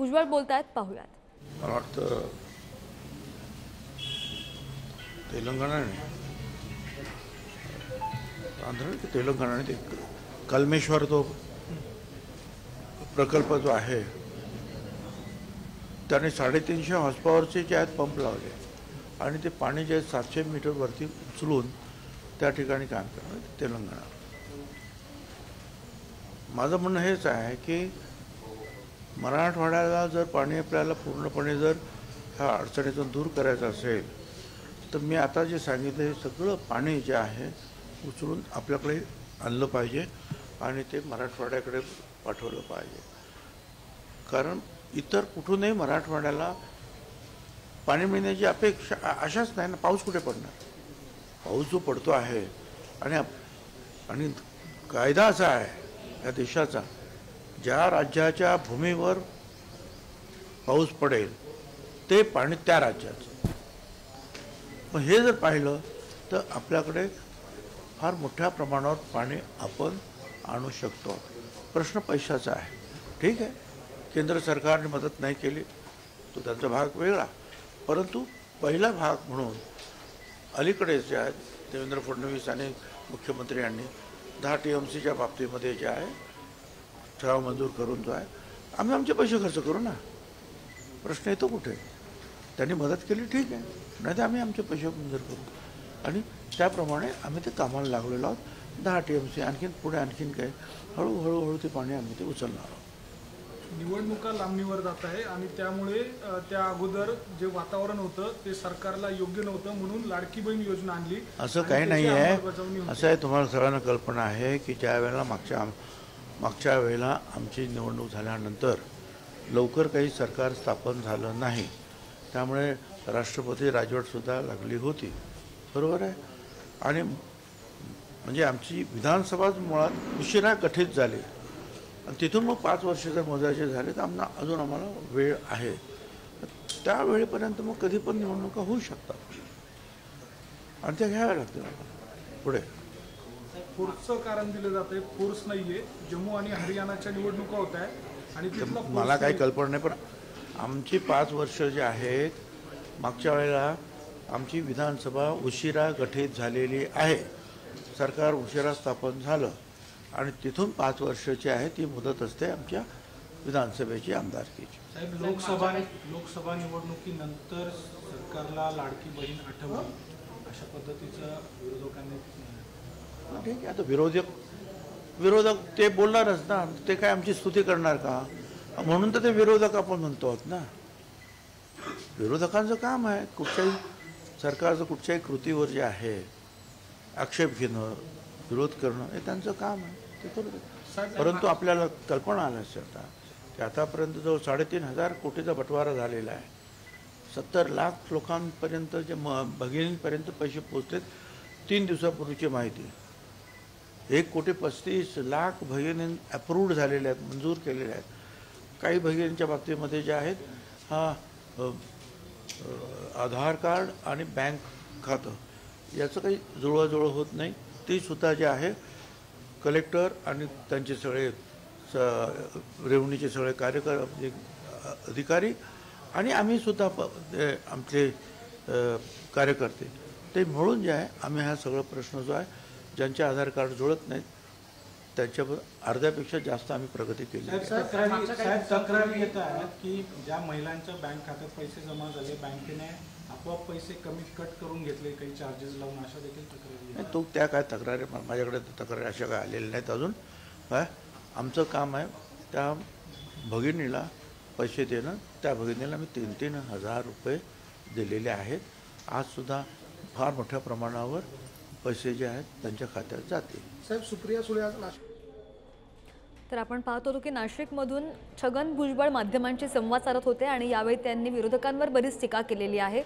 भुजबळ बोलतायत, पाहूयात. मला वाटतं तेलंगणाने आंध्र की तेलंगणाने ते कलमेश्वर तो प्रकल्प जो आहे त्याने 350 हॉर्स पॉवरचे जे आहेत पंप लावले आणि ते पाणी जे 700 मीटर वरती उचलून त्या ठिकाणी काम करणार तेलंगणा. माझं म्हणणं हेच आहे की मराठवाड्याला जर पाणी आपल्याला पूर्णपणे जर ह्या अडचणीतून दूर करायचं असेल तर मी आता जे सांगितलं हे सगळं पाणी जे आहे उचलून आपल्याकडे आणलं पाहिजे आणि ते मराठवाड्याकडे पाठवलं पाहिजे. कारण इतर कुठूनही मराठवाड्याला पाणी मिळण्याची अपेक्षा आशाच नाही ना. पाऊस कुठे पडणार? पाऊस जो पडतो आहे आणि कायदा असा आहे या देशाचा, ज्या राज्याच्या भूमीवर पाऊस पडेल ते पाणी त्या राज्याचं. पण हे जर पाहिलं तर आपल्याकडे फार मोठ्या प्रमाणावर पाणी आपण आणू शकतो. प्रश्न पैशाचा आहे. ठीक आहे, केंद्र सरकारने मदत नाही केली तो त्यांचा भाग वेगळा, परंतु पहिला भाग म्हणून अलीकडे जे आहेत देवेंद्र फडणवीस आणि मुख्यमंत्री यांनी 10 TMCच्या बाबतीमध्ये जे आहे ठराव मंजूर करून जो आहे आम्ही आमचे पैसे खर्च करू ना. प्रश्न येतो कुठे? त्यांनी मदत केली ठीक आहे, नाही तर आम्ही आमचे पैसे मंजूर करू आणि त्याप्रमाणे आम्ही ते कामाला लागलेलो आहोत. 10 TMC आणखीन पुढे आणखीन काय हळूहळू ते पाणी आम्ही ते उचलणार आहोत. निवडणुका लांबणीवर जात आहे आणि त्यामुळे त्या अगोदर जे वातावरण होतं ते सरकारला योग्य नव्हतं म्हणून लाडकी बहीण योजना आणली. असं काही नाही आहे. असं आहे, तुम्हाला सगळ्यांना कल्पना आहे की ज्या वेळेला मागच्या वेळेला आमची निवडणूक झाल्यानंतर लवकर काही सरकार स्थापन झालं नाही, त्यामुळे राष्ट्रपती राजवटसुद्धा लागली होती. बरोबर आहे. आणि म्हणजे आमची विधानसभा मुळात उशिरा गठीत झाली आणि तिथून मग 5 वर्ष जर मोजायचे झाले तर आम्हाला वेळ आहे. त्या वेळेपर्यंत मग कधी पण निवडणुका होऊ शकतात आणि त्या घ्याव्या लागतील आम्हाला. पुढे फोर्सचं कारण दिलं जात आहे. फोर्स नाहीये. जम्मू आणि हरियाणाच्या निवडणुका होत आहेत आणि मला काही कल्पना नाही, पण आमची 5 वर्ष जे आहेत मागच्या वेळेला आमची विधानसभा उशिरा गठीत झालेली आहे. सरकार उशिरा स्थापन झालं आणि तिथून 5 वर्षाची आहे ती मुदत असते आमच्या विधानसभेची आमदारकीची. साहेब, लोकसभा निवडणुकीनंतर सरकारला लाडकी बहीण आठवली अशा पद्धतीचं विरोधकांनी. ठीक आहे, आता विरोधक ते बोलणारच ना. ते काय आमची स्तुती करणार का? म्हणून तर ते विरोधक आपण म्हणतो आहोत ना. विरोधकांचं काम आहे कुठच्याही सरकारचं कुठच्याही कृतीवर जे आहे आक्षेप घेणं, विरोध करणं हे त्यांचं काम आहे, ते करू दे. परंतु आपल्याला कल्पना आल्यास आता की आतापर्यंत जवळ 3,500 कोटीचा बटवारा झालेला आहे. 70 लाख लोकांपर्यंत जे भगिनींपर्यंत पैसे पोचलेत. 3 दिवसापूर्वीची माहिती 1,35,00,000 भगिनी अप्रूव्ड झालेल्या आहेत, मंजूर केलेल्या आहेत. काही भगिनींच्या बाबतीमध्ये जे आहेत हा आधार कार्ड आणि बँक खातं याचं काही जुळवाजुळव होत नाही. ती सुद्धा जे आहे कलेक्टर आणि त्यांचे सगळे रेव्हन्यूचे सगळे अधिकारी आणि आम्ही सुद्धा आमचे कार्यकर्ते ते मिळून जे आहे आम्ही हा सगळा प्रश्न जो आहे ज्यांचे आधार कार्ड जुळत नाहीत त्यांच्या अर्ध्यापेक्षा जास्त आम्ही प्रगती केली. तक्रारी येत आहेत की ज्या महिलांच्या बँक खात्यात पैसे जमा झाले बँकेने आपोआप पैसे कमी कट करून घेतले, काही चार्जेस लावून, अशा देखील तक्रारी. तो त्या काय तक्रारी माझ्याकडे तक्रारी अशा काय आलेल्या नाहीत अजून. काय आमचं काम आहे त्या भगिनीला पैसे देणं. त्या भगिनीला मी 3-3 हजार रुपये दिलेले आहेत. आजसुद्धा फार मोठ्या प्रमाणावर पैसे जे आहेत त्यांच्या खात्यात जातील. साहेब, सुप्रिया सुळे तर आपण पाहत होतो की नाशिकमधून छगन भुजबळ माध्यमांशी संवाद साधत होते आणि यावेळी त्यांनी विरोधकांवर बरीच टीका केलेली आहे.